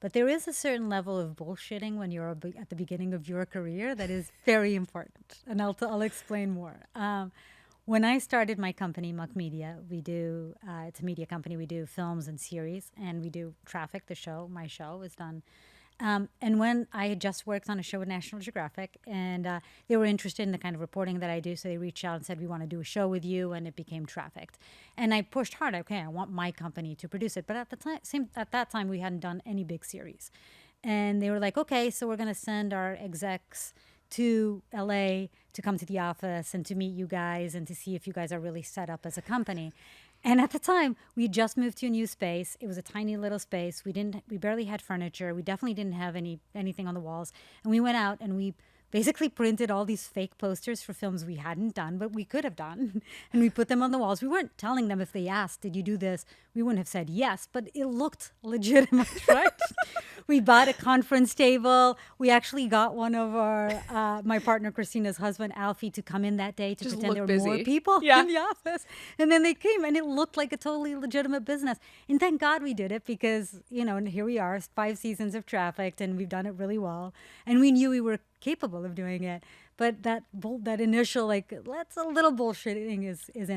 But there is a certain level of bullshitting when you're at the beginning of your career that is very important. And I'll explain more. When I started my company, Muck Media, it's a media company. We do films and series, and we do Trafficked, the show. My show is done. And when I had just worked on a show with National Geographic, and they were interested in the kind of reporting that I do, so they reached out and said, "We want to do a show with you," and it became Trafficked. And I pushed hard. Okay, I want my company to produce it, but at that time, we hadn't done any big series, and they were like, "Okay, so we're going to send our execs to LA to come to the office and to meet you guys and to see if you guys are really set up as a company." And at the time, we just moved to a new space. It was a tiny little space. We barely had furniture. We definitely didn't have anything on the walls. And we went out and we basically printed all these fake posters for films we hadn't done, but we could have done. And we put them on the walls. We weren't telling them if they asked, "Did you do this?" We wouldn't have said yes, but it looked legitimate, right? We bought a conference table. We actually got one of my partner Christina's husband, Alfie, to come in that day to Just pretend there look were more busy. people Yeah. in the office. And then they came and it looked like a totally legitimate business. And thank God we did it because, and here we are, 5 seasons of Trafficked, and we've done it really well. And we knew we were capable of doing it. But that initial, like, that's a little bullshitting is